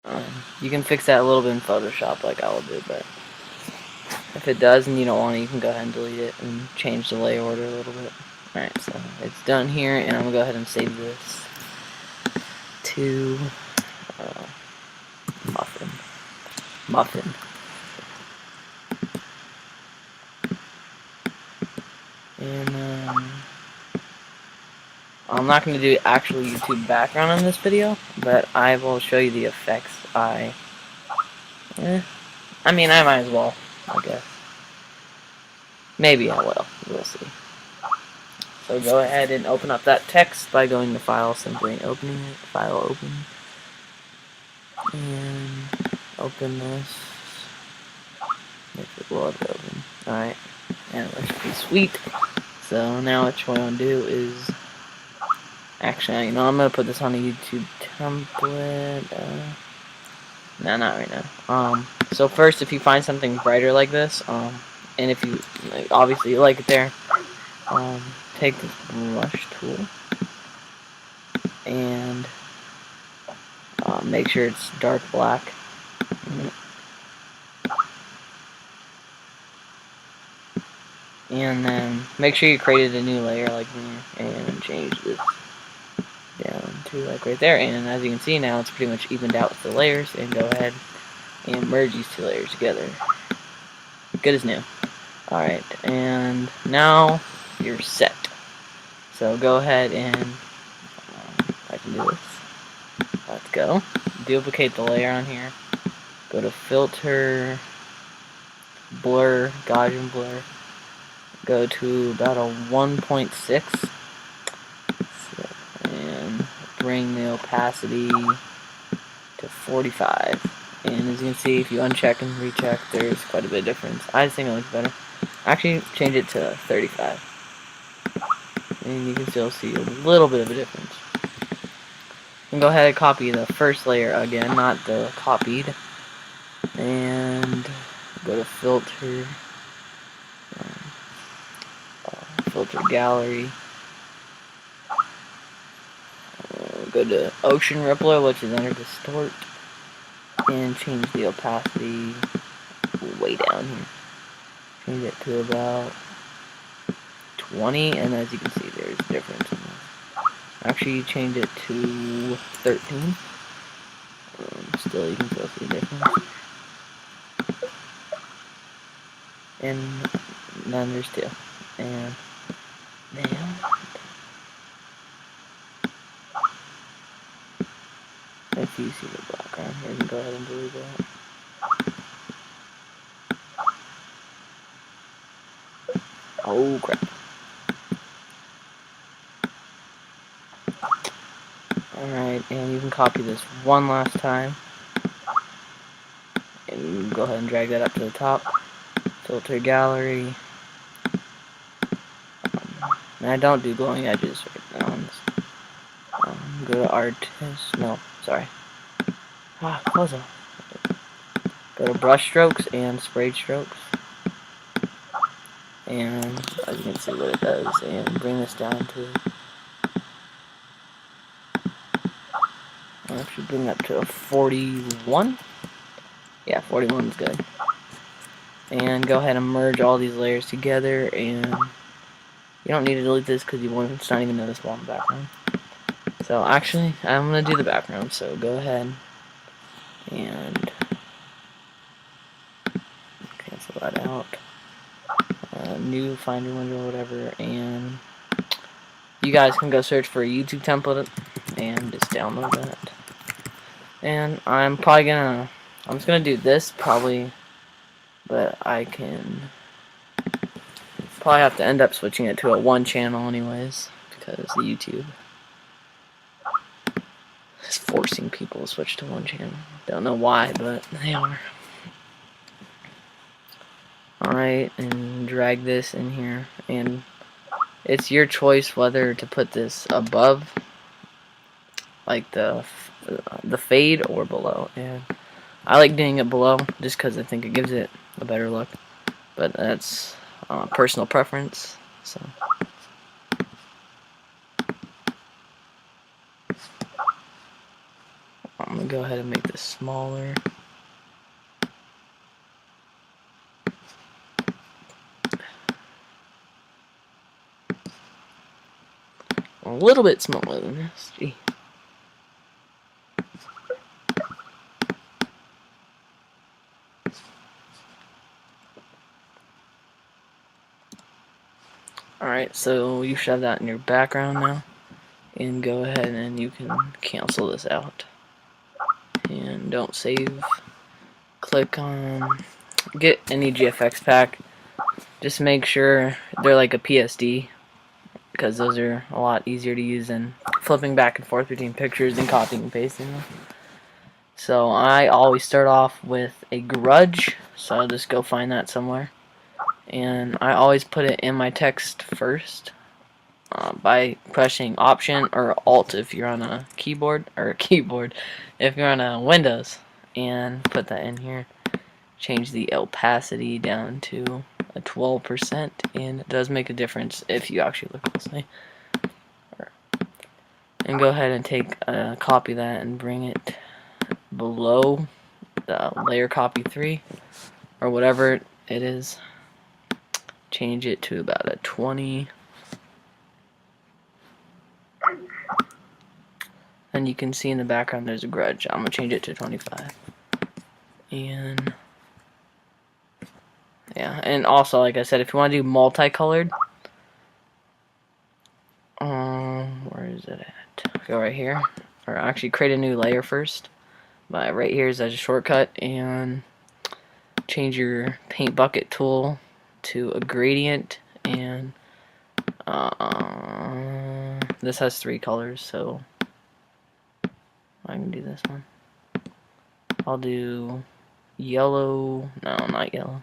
You can fix that a little bit in Photoshop like I will do, but if it does and you don't want it, you can go ahead and delete it and change the layer order a little bit. Alright, so it's done here, and I'm going to go ahead and save this to Muffin. And I'm not going to do actual YouTube background on this video, but I will show you the effects I mean, I might as well, I guess. Maybe I will. We'll see. So go ahead and open up that text by going to File, simply opening it, File open, and open this. Make it will open. Alright, and that should be sweet. So now what you want to do is, actually, you know, I'm going to put this on a YouTube template. No, not right now. So first, if you find something brighter like this, and if you, obviously you like it there, take this brush tool and make sure it's dark black. And then make sure you created a new layer like me, and change this down to like right there. And as you can see now, it's pretty much evened out with the layers. And go ahead and merge these two layers together. Good as new. Alright, and now you're set. So go ahead and I can do this. Let's go. Duplicate the layer on here. Go to Filter, Blur, Gaussian Blur. Go to about a 1.6. And bring the opacity to 45. And as you can see, if you uncheck and recheck, there's quite a bit of difference. I just think it looks better. Actually, change it to 35. And you can still see a little bit of a difference. You can go ahead and copy the first layer again, not the copied. And go to Filter, Filter Gallery. Go to Ocean Rippler, which is under Distort, and change the opacity way down here. Change it to about 20, and as you can see, there's a difference in this. Actually, change it to 13. Still, you can still see a difference. And then there's 2. And now, if you see the background here, you can go ahead and delete that. Oh crap. Alright, and you can copy this one last time. And go ahead and drag that up to the top. Filter Gallery. And I don't do glowing edges right now. Go to Artist. No, sorry. Close up. Go to Brush Strokes and Sprayed Strokes. And as you can see what it does. And bring this down to... I should bring that to a 41. Yeah, 41 is good. And go ahead and merge all these layers together. And you don't need to delete this because you won't, it's not even noticeable in the background. So actually, I'm going to do the background. So go ahead and cancel that out. New Finder window or whatever. And you guys can go search for a YouTube template and just download that. And I'm just gonna do this probably, but I can probably have to end up switching it to a 1 channel anyways, because the YouTube is forcing people to switch to 1 channel. Don't know why, but they are. Alright, and drag this in here, and it's your choice whether to put this above, like the fade, or below. And I like doing it below just because I think it gives it a better look, but that's personal preference. So I'm gonna go ahead and make this smaller. A little bit smaller than this. Gee. Alright, so you should have that in your background now. And go ahead and you can cancel this out. And don't save. Click on get any GFX pack. Just make sure they're like a PSD, because those are a lot easier to use than flipping back and forth between pictures and copying and pasting them. So I always start off with a grudge, so I'll just go find that somewhere. And I always put it in my text first by pressing Option or Alt if you're on a keyboard, or if you're on a Windows, and put that in here. Change the opacity down to a 12%, and it does make a difference if you actually look closely. And go ahead and copy that and bring it below the layer copy 3 or whatever it is. Change it to about a 20. And you can see in the background there's a grudge. I'm gonna change it to 25. And yeah, and also, like I said, if you want to do multicolored, where is it at? Go right here, or actually create a new layer first. But right here is as a shortcut, and change your paint bucket tool to a gradient, and this has 3 colors, so I can do this one. I'll do yellow. No, not yellow.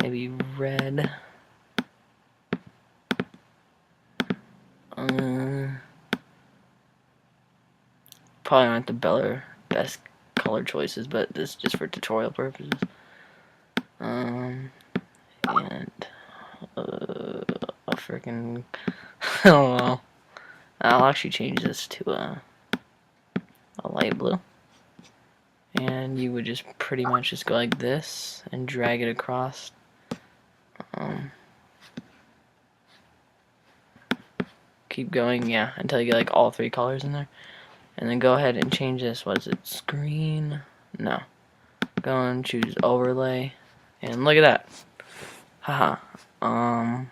Maybe red. Probably not the best color choices, but this is just for tutorial purposes. And a freaking I don't know. I'll actually change this to a light blue. And you would just pretty much just go like this and drag it across. Keep going, yeah, until you get like all 3 colors in there. And then go ahead and change this. What is it? Screen? No. Go and choose overlay. And look at that. Haha.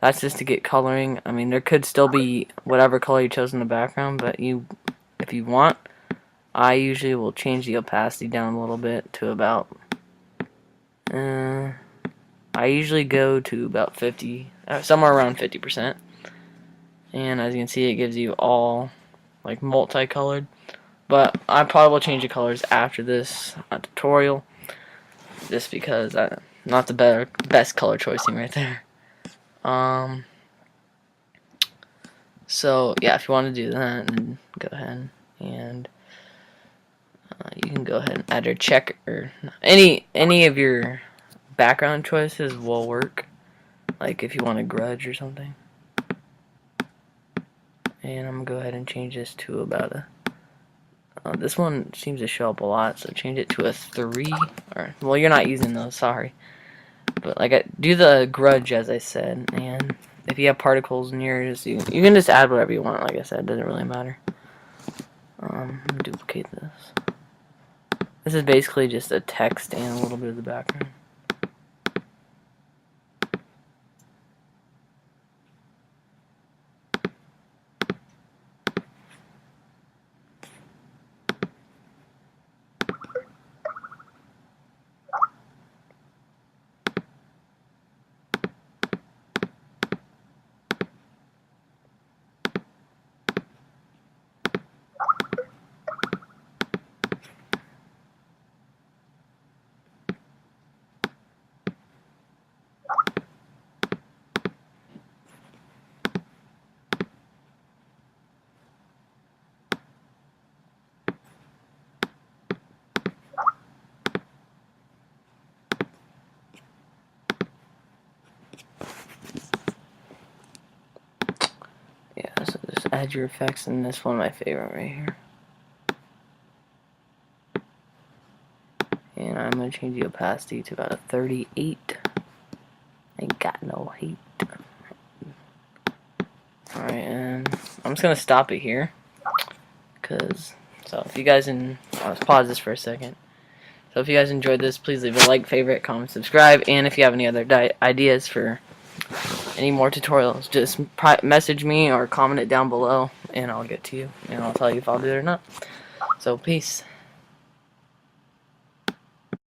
That's just to get coloring. I mean, there could still be whatever color you chose in the background, but if you want, I usually will change the opacity down a little bit to about, I usually go to about 50, somewhere around 50%. And as you can see, it gives you all like multicolored. But I probably will change the colors after this tutorial, just because not the best color choicing right there. So yeah, if you want to do that, then go ahead and you can go ahead and add your check, or any of your background choices will work. Like if you want a grudge or something. And I'm gonna go ahead and change this to about a. This one seems to show up a lot, so change it to a 3. Or well, you're not using those, sorry. But like, do the grudge as I said, and if you have particles in yours, you can just add whatever you want. Like I said, it doesn't really matter. Duplicate this. This is basically just a text and a little bit of the background. Yeah, so just add your effects, and this one my favorite right here. And I'm going to change the opacity to about a 38. Ain't got no heat. Alright, and I'm just going to stop it here. So if you guys let's pause this for a second. So if you guys enjoyed this, please leave a like, favorite, comment, subscribe, and if you have any other ideas for any more tutorials, just message me or comment it down below, and I'll get to you, and I'll tell you if I'll do it or not. So peace.